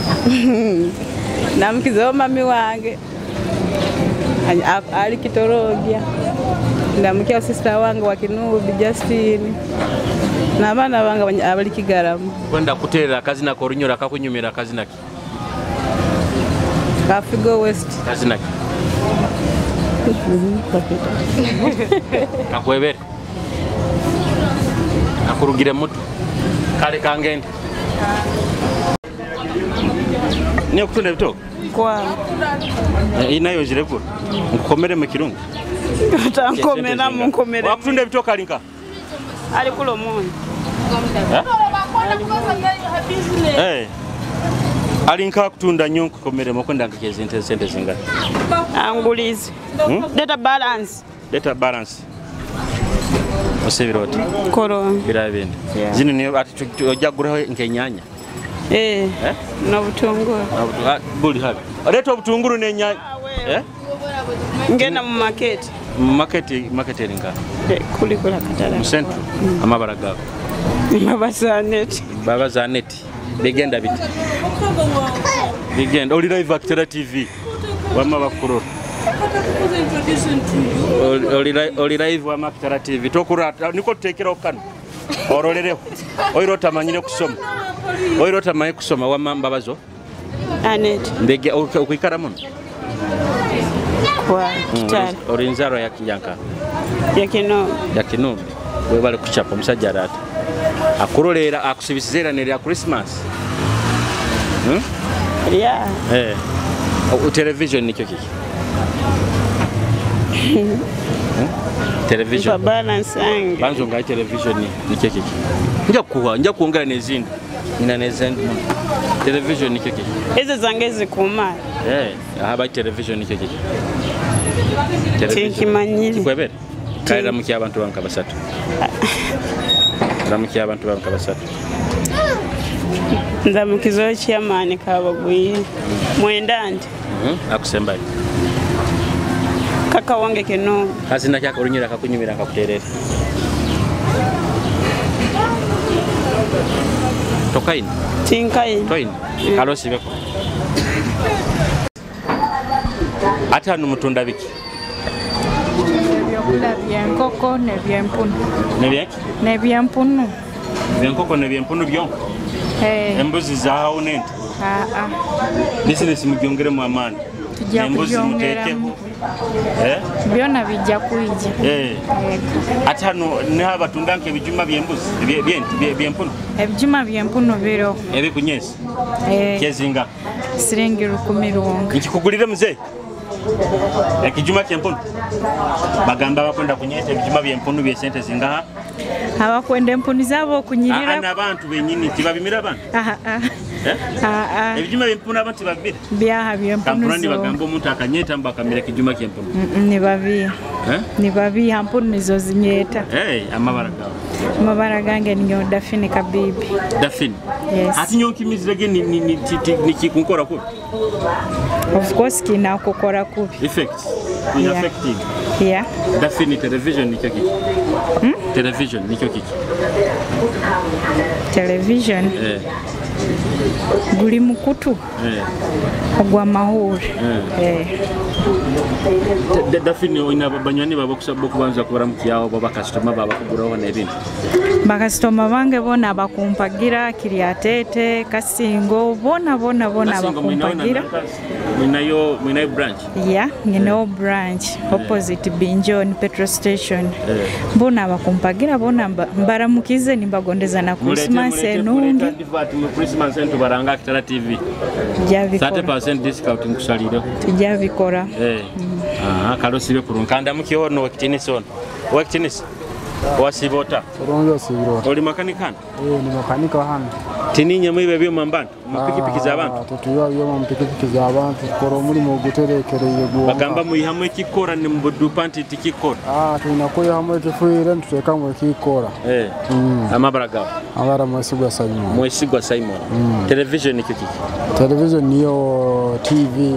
Ndamukiza mami wange. Ali Kitorogya. Ndamukiza sister wange wa Kinubi Justine. N'abana bange abali Kigarama. Kwenda kuterera akazina ko Runyoro akakunyumira akazina ki? Kafigo West. Akazina ki? Akwebere. Akurugire mutu. Kale kangende. Niyo kutunda bito? Kwa. Inayo jireko. Nkukomere mu kirungu. Tankomera mu nkomere. Wakutunda bito kalinka? Ali kulo moni. Eh? Alinka kutunda nyo nkukomere mu kwenda ngakeze sente zinga. Angulize. Data balance. Data balance. Osebiroti. Koro. Birabende. Zino niyo ati ojaguraho nkenyanya. Na butunguru. Buli habi. Leta obutunguru n'enyanya. Ngenda mu market. Market eringa. Kuli Katara. Musento. Amabara gago. Baba Zaneti. Begenda biti. Begenda oli live Kitara TV. Wama bakuro. Oli live wa Kitara TV. Tokurata niko tekera okano. Orolereho. Oirota manyine kusoma. Oirota maye kusoma wa mambabazo. Anet. Mbege ukikara muno. Kwa Kitara. Orinzaro ya kinyanka. Ya Kino. We bale kuchapa musajja rata. Akurolera akusibisizera ne ya Christmas. Yeah. Television nikyo kiki. Television. Balance ange. Banzo ngai television nikyo kiki. Nja kuongera nezindi. Ina nezindi. Television nikyo kiki. Eze zangeze kuma. Haba television nikyo kiki. Tinkimanyiri. Kwebere. Kaira muki abantu banka basatu. Ramuki abantu banka basatu. Ndamukizo chairman kabaguye. Mwendande. Akusembaye. Kaka wange Kino. Hazina kyako Runyoro akakunyumira akakuterera. Tokaini. Tinkaini. Toini. Kalosi beko. Ata numutunda biki. Vyakula vya nkoko na vya mpunu. Ne vya mpunu. Vya nkoko na vya mpunu byo. Embuzi zaho nende. Business mugiongere mu amani. Embuzi mutekeho. Byona bijja kuija. Atano ne abatundanke bijuma byembuzi byempunu. Ebijuma byempunu biro. Ebikunyesi. Kezinga. Siringi 10. Nikikugulire mzee. Ekijuma kyempunu. Bagamba bakwenda kunyeta ebijuma byempunu bye sente zingaha. Abakwenda empunu zabo kunyirira. Ana abantu benyini tibabimira abantu. Ebijuma byempunu abantu babira. Byaha byempunu. Kampurani bagamba omuntu akanyeta mbakamira kijuma kyempunu. Ni babia. Ni babia mpunu nizo zinyeta. Amabara gawo. Amabara gange niyo Dafini Kabibi. Dafini. Yes. Ati nyonkimizirege ni kikunkora kubi. Of course kina kukora kubi. Effects. Affecting. Yeah. Dafini television nikyo kiki. Television nikyo kiki. Television. Guli mukutu. Ogwa mahuri. Dafini ina banyani babo kusaba kubanza kubara mukiyawo baba customer baba kuguraho nebintu. Bakasitoma bange bona bakumpagira Kiriatete Kasingo bona bakumpagira. Minayo branch. Yeah, ngino branch opposite Binjon petrol station. Bona bakumpagira bona mbaramukize nimbagondeza na Christmas enungi. Christmas entu baranga Kitara TV. 30% discount nkusalire. Tujabikora. Kalosibe kurunkanda mukihono wakitinisi ono. Wakitinisi. Wasibota. Oronzo sibiro. Oli makanika? Ni makanika hano. Tininya mwibe byo mambanta mupikipiki z'abantu tutuya byo mupikipiki z'abantu kora umurimo guterekereye gwo bagamba mu ihamwe kikora ni mu dupanti tikikora tunakoya hamwe kifuire ntuteka mu kikora amabaraga abara mwesigwa Simon television ni kiki television niyo TV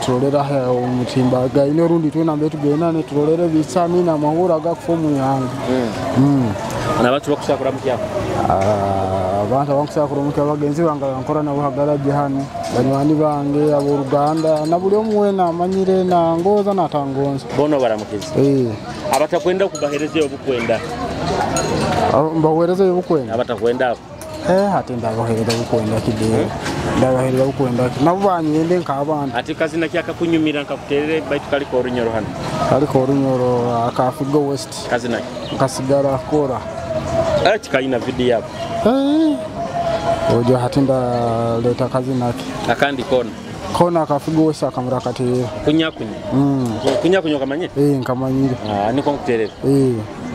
turolera ha umutimbaga ino rundi tuna mbetu genane turolere bisani na mahura gafumu yanga Abantu bakusakura mukyako abantu bakusakura mukyako bagenzi banga bankora nabo hagaraje hano banywani bange abo Ruganda na buli omwe na manyire na ngoza na tangonza bono baramukiza abatakwenda kubahereza obukwenda mbawereza obukwenda abatakwenda hati ndabahereza obukwenda kidero ndabahereza obukwenda nabo banyende nk'abantu ati kazina kyaka kunyumira nkakuterere baitu kaliko orunyoro hano kaliko orunyoro akafigo west kazina kasigara kora kaina video yako ojo hatinda leta kazi nake akandi kona akafigo wese akamrakatira kunyakunya kamanye nkamanyire niko nkuterera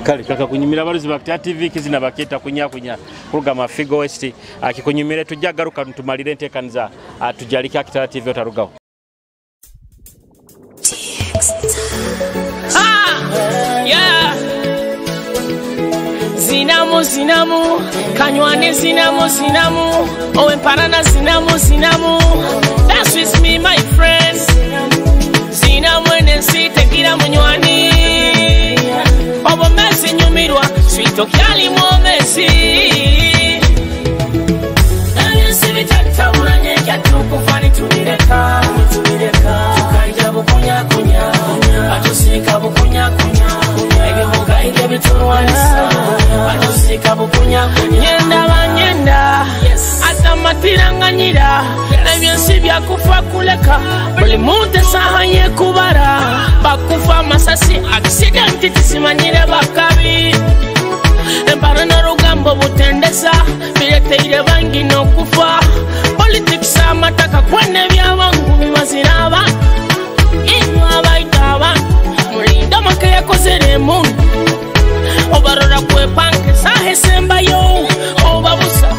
kali kaka kunyumira abaruzi ba TV kizina baketa kunyakunya kuruga mafigo west akikunyumire tujagaruka ntumalire ntekaniza tujarike Kitara TV otarugaho Zinamu, kanywane zinamu, owe parana zinamu, that's with me my friends. Zinamu enensi tekira munywani, obo mesi nyumirwa, swito kyali mwomesi. Nanyusi vitata unanyeka tukufani tumireka, tukaija bukunya, atusika bukunya, egemuga ige biturwanisa. Adusika bukunya nyenda ata matiranganyira ebyensi byakufa kuleka buli muntu sahanye kubara bakufa masasi accident tisimanyire bakabi empara na rugambo butendesa bireteire bangi no kufa politics amataka kwene byabangu bimaziraba inwa baitaba mulinda makaya kozere muntu obarora kwepanke sahe semba yo obabusa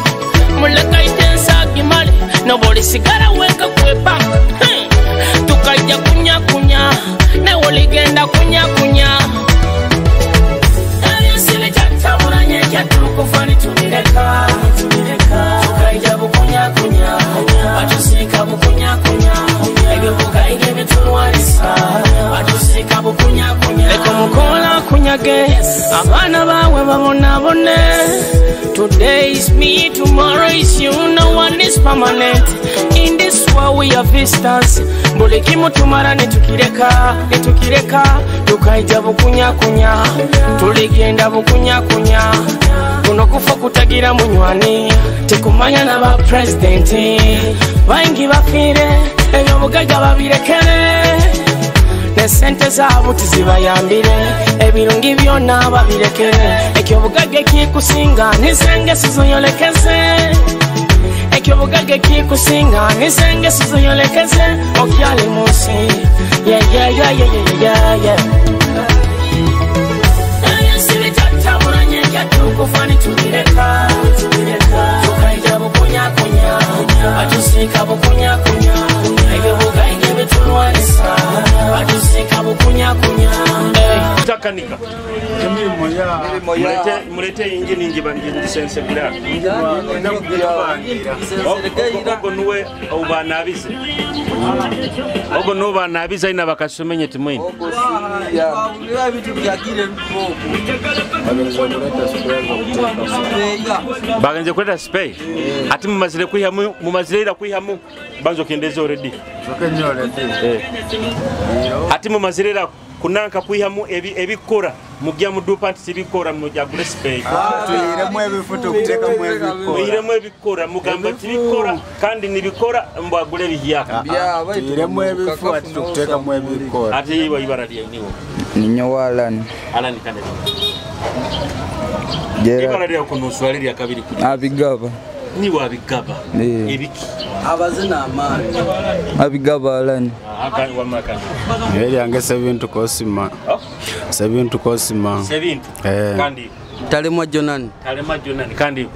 muleka itensa gimale noboli sigara weka kwepa tukaja kunya na woligenda kunya ayesile chatabura nyeka tukufani tumireka tukaja bukunya atusika bukunya egebuka igebe tunwarisa atusika bukunya eko mukola kunyage abana bawe babonabone today is me tomorrow is you no one is permanent in this world we are visitors mbole kimutumara netukireka tukaija bukunya tuligenda bukunya kuno kufa kutagira munywani tekumanya na ba president bangi bafire eyo bugaga babirekere nesente zabo tizibayambire ebirungi byona babirekere ekyo bugage kikusinga nisenge sizoyolekeze ekyo bugage kikusinga nisenge sizoyolekeze okyale munsi yeah ayesibitatabulanye yatukufani tumireka tukaija bukunya atusika bukunya egebuga ingebe tunwarisa atusika bukunya takanika mulete ingi ningi bangi sense bila ogo nuwe ubanabize ogo nuba nabize ina bakasumenye timwe ya bitu byagire mpoko bagenze kwenda spay ati mumazire kwihamu mumazire kwihamu banzo kendeze already ati mumazire kunanka kwihamu ebikora mugya mu dupanti sibikora mujya gure spay tuyiremo ebifuto kuteka mu ebikora tuyiremo ebikora mugamba tibikora kandi nibikora mbagure bihiyaka tuyiremo ebifuto ati kuteka mu ebikora ati iba ibara lye niwo ninyo Alan kane ibara lye kunuswali lya kabiri abigaba ni wabigaba ebiki abazina amani abigaba Alan aka wamakana yeli yange 7 kosima 7 kosima 7 kandi Talemwa Jonan. Talemwa Jonan kandi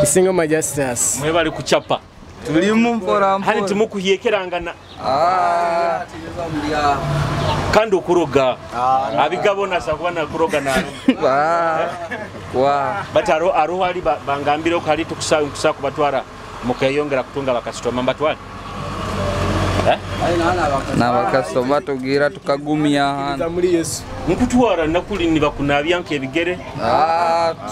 Isinga Majestas. Mwe bali kuchapa. Tulimu mpora. Hani timukuyekerangana. Kandi okuroga. Abigabona sakwana kuroga nano. Wa. Bataro aruhali bangambira okali tukusa kubatwara mukayongera kutunga bakasitoma mbatwala. Na bakasitoma tugira tukagumya hano. Muri Yesu. Mukutwara nakuli ni bakunabya nkebigere.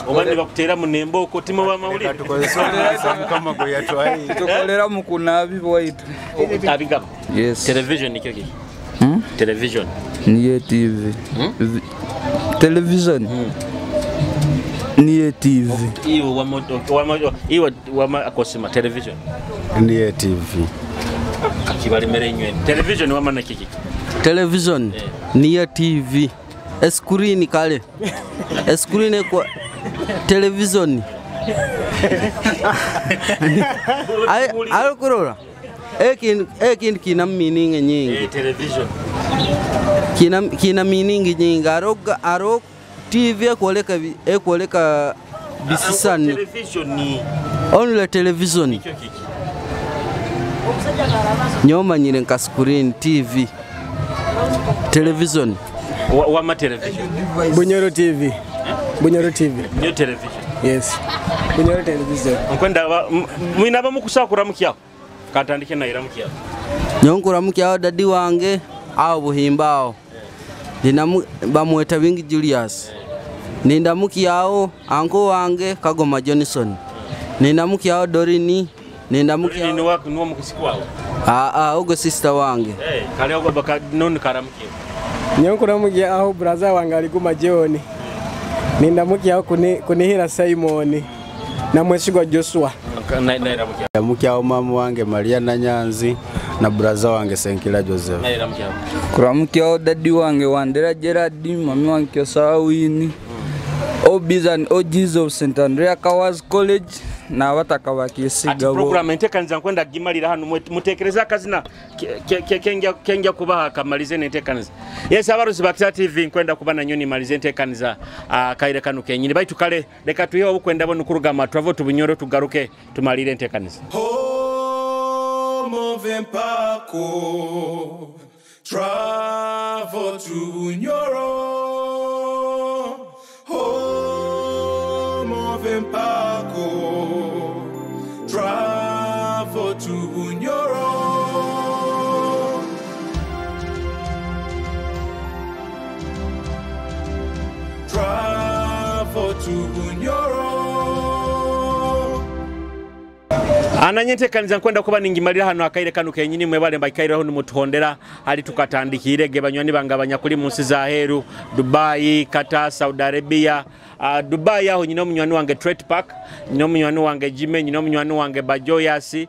Obandi bakutera munembo ko timo ba mawulire. Tukolera mukama go yatwaye. Tukolera mukunabi boyitu. Abigaba. Yes. Television nikyo kiki. Television. Niye TV. Television. Niye TV. Iwo wama akosima television. Niye TV. Akibali merenywe. Television wama na kiki. Television. Niye TV. Screen kale. Screen kwa television. Ayo kurora. Ekin kina meaning nyingi. Television. Kina meaning nyingi. Aro TV ekwoleka bisisani. Television ni. Only television. Nyoma nyire nka screen TV. Television. Wama television. Bunyoro TV. Bunyoro TV. New television. Yes. Bunyoro television. Nkwenda mwina bamukusakura mukyao. Katandike na ira mukyao. Nyonkura mukyao dadi wange au buhimbao. Nina bamweta wingi Julius. Ninda mukyao anko wange Kagoma Johnson. Ninda mukyao Dorini. Ninda mukyao ni wako nuwa mukisikwao. Ugo sister wange. Kale ugo baka non karamukyo. Nyonkura mukyao brother wange aliguma John. Ninda mukyao kunihira Simon. Na mweshigwa Joshua. Mukyao mama wange Maria na Nyanzi na brother wange Senkila Joseph. Kura mukyao dadi wange Wandera Gerard, mami wange Sawini. Obizan OGs of St Andrea Kawas College na wataka bakisiga program entekanza kwenda gimalira hano mutekereza kazina kengia kubaha kamalize entekanza. Yes abarusi bakita TV kwenda kubana nyoni malize entekanza kaire kanu kenyini baitu kale leka tuyo obukwenda bono kurugama travel tubunyoro tugaruke tumalire entekanza. Home of Empako travel to Bunyoro. Home of Empako travel to Bunyoro. Travel to Bunyoro. Ananyete kanza kwenda kuba ningimalira hano akaire kanu kenyini mwebale mbakaire hano mutuhondera ali tukatandikire gebanywani bangabanya kuli munsi za heru Dubai, Qatar, Saudi Arabia. Dubai aho nyina munywani wange Trade Park, nyina munywani wange Jime, nyina munywani wange Bajoyasi,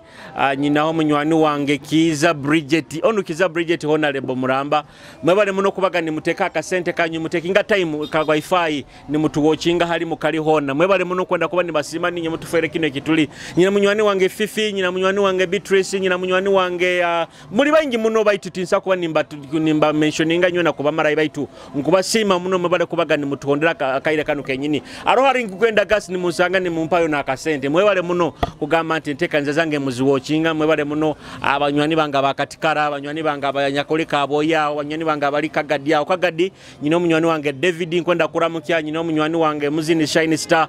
nyina ho munywani wange Kiza Bridget. Onu Kiza Bridget honorable Muramba. Mwebale muno kubaga ni muteka akasente kanyu mutekinga time ka wifi ni mutuwochinga hali mukali hona. Mwebale muno kwenda kuba ni basima ni mutufere kino kituli. Nyina munywani wange Fifi, nyina munywani wange Beatrice, nyina munywani wange muri bangi muno baitu tinsa kuba nimba mentioninga nyona kuba mara baitu nkuba sima muno mwebale kubaga ni mutuhondera akaire kanu nyini arohari ngkwenda gas ni musanga ni mumpayo na kasente mwebale muno kugamba nti ntekanza zange muziwochinga mwebale muno abanywani banga bakatikara abanywani banga abanyakoleka aboya abanywani banga bali kagadi aho kagadi nyino munywani wange David nkwenda kuramukya nyino munywani wange Muzini Shine Star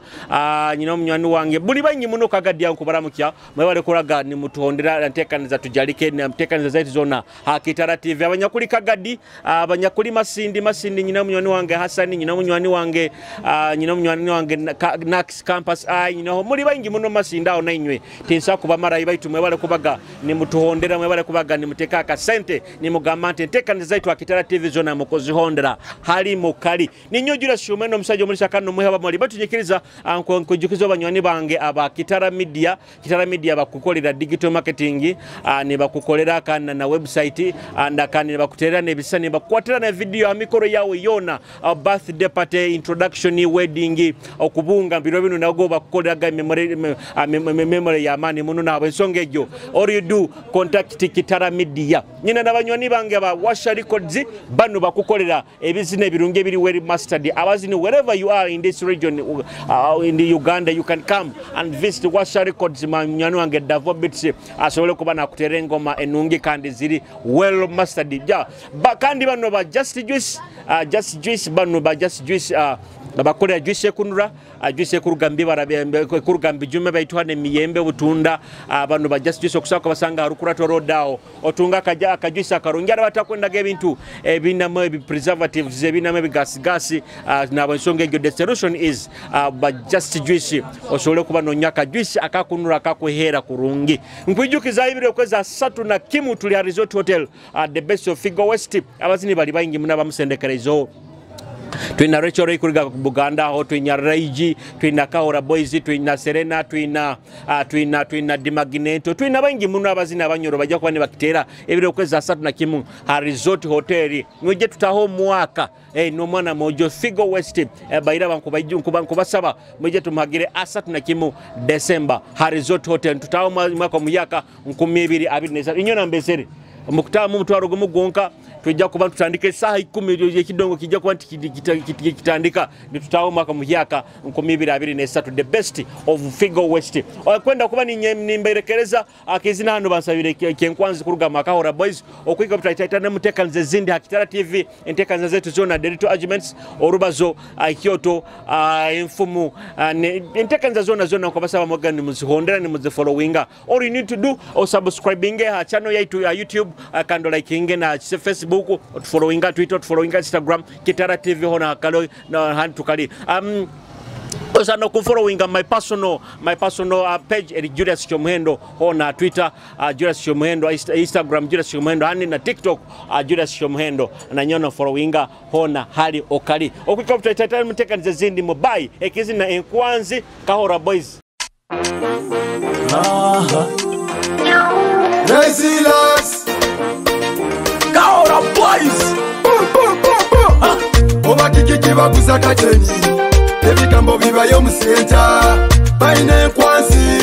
nyino munywani wange buli banyi muno kagadi aho kubaramukya mwebale kuraga ni mutuhondera ntekanza tujarike na ntekanza zaiti zona Kitara TV abanyakuli kagadi abanyakuli masindi nyino munywani wange Hasani nyino munywani wange nyino munywani wange Nax Campus nyino muri bangi muno masinda na inywe tinsa kuba mara baitu mwebale kubaga ni mutuhondera mwebale kubaga ni muteka akasente ni mugamante ntekaniza zaitu Kitara TV zona mukozi hondera hali mukali ni nyojura shumeno musajo muri sakano muhaba muri batu nyekiriza nkujukizo banywani bange aba Kitara Media media bakukolera digital marketing ne bakukolera kana na website kandi ne bakuterera ne bisani bakwatira na video amikoro yawe yona birthday party introduction wedding okubunga mbiro bino nago bakukolera ga memory ya mani muno na ensonga ejo or you do contact Kitara media nyina nabanyoni bange ba Washa Records bano bakukolera ebizine birunge biri well mastered abazini wherever you are in this region in the Uganda you can come and visit Washa Records manyano wange Davo Beats asobole kuba na kutere ngoma enungi kandi ziri well mastered ja kandi bano ba Just Juice bano ba Just Juice bakolera juice kunura juice kurugambi barabe kurugambi jume bayitwane miyembe butunda bano ba Just Juice okusaka basanga harukurato rodao otunga kaja akajuice akarungira batakwendaga ebintu ebinamo preservatives ebinamo gas na bonsonge the solution is ba Just Juice osole kuba no nyaka juice akakunura akakuhera kurungi nkwijukiza ibire kweza 3 na kimu tuli resort hotel the best of Figo West abazini bali bayingi munaba musendekerezo twina Rachel Ray kuriga Buganda ho twina Raiji twina Kahora Boys twina Serena twina Dimagneto twina bangi muno abazina abanyoro bajja kwani bakitera ebiro kweza 3 na kimu ha resort hotel nuje tutaho mwaka no mwana mojo Figo West bayira banku bajunku basaba muje tumagire 3 na kimu December ha resort hotel tutaho mwaka muyaka 2023 inyona mbesere mukutamu mutwaro gumugonka tujja kuba tutandike saha 10 y'ekidongo kijja kuba kitandika nitutawo mwaka muhyaka 2023 the best of Figo West kwenda kuba nimberekereza akizina hano bansabire kenkwanzi kuruga Makahora Boys okwika butaitana mutekanze zindi ha Kitara TV entekanze zetu zona delito arguments orubazo Kyoto infumu entekanze zona kwa basaba mogani muzihondera ni muzifollowinga all you need to do or subscribing ha channel yaitu ya YouTube kando liking na Facebook followinga Twitter followinga Instagram Kitara TV hona kalo na hantu kali osano kufollowinga my personal page Julius Chomhendo hona Twitter Julius Chomhendo Instagram Julius Chomhendo hani na TikTok Julius Chomhendo na nyono followinga hona hali okali okwikopta tata muteka nzindi mobai ekizi na enkwanzi Kahora Boys Resilience Kahora Boys Oba kiki baguza kateni ebigambo bibayo mu center baine kwansi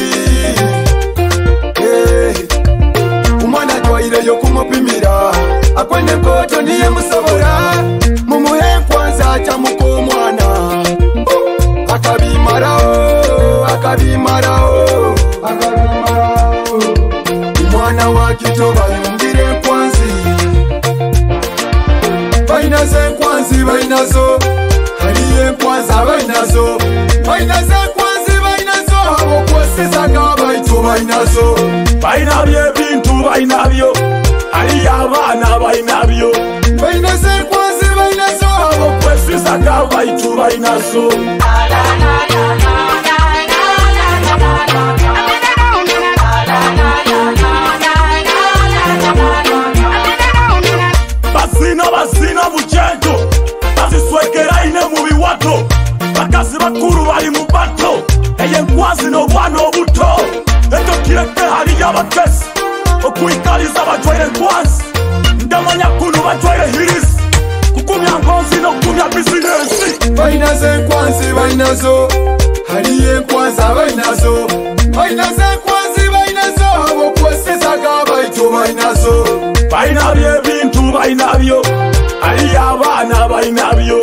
umwana twaire yo kumupimira akwene poto niye musobora mumuhe kwanza cha mukomwana akabimarao mwana wa kitoba yungire kwanzi bainaze kwanzi bainazo haliye kwanza bainazo abo kweseza gabaito bainazo bainabye bintu bainabyo ali abana bainabyo bainaze kwanzi bainazo abo kweseza gabaito bainazo basina buchento baziswekera ine mubi wato bakazi bakuru bali mu bato eyenkwazi no bwana obuto eto kireke hali y'abakesi okuyikaliza bajwaire nkwazi ndamanya kunu bajwaire hirisi kukumya ngonzi no kumya bizinesi bainaze nkwazi bainazo haliye nkwazi bainazo abo kweseza gabaito bainazo bainabye bintu bainabyo ali abana bainabyo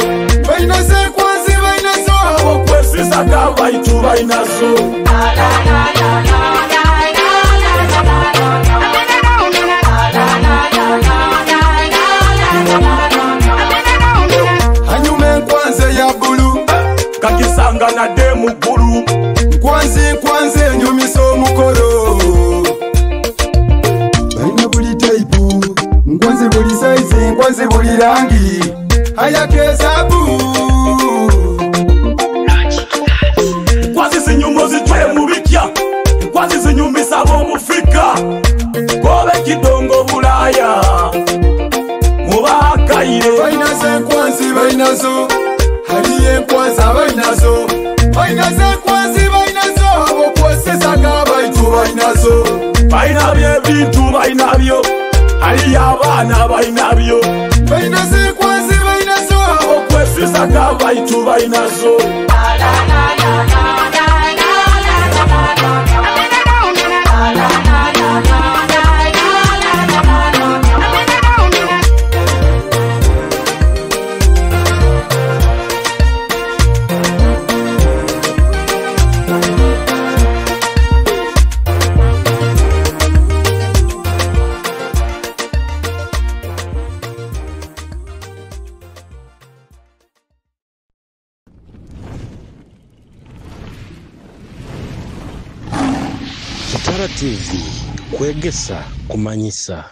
bainaze kwanzi bainazo abo kweseza gabaito bainazo hanyume kwanze ya bulu kakisanga na demu bulu kwanze nyumiso mukoro baina buli type nkwanze buli size nkwanze buli rangi ayakezabu nkwanze zinyumo zitwaye mubikya nkwanze zinyumisa bo mufika kobe kidongo bulaya mubakaire bainaze nkwanze bainazo haliye nkwanze bainazo abo kweseza gabaito bainazo ebintu bainabyo haliyo abaana bainabyo baina sekwasi bainazo okwesisaka baitu bainazo Kitara TV, Kwegesa, Kumanyisa.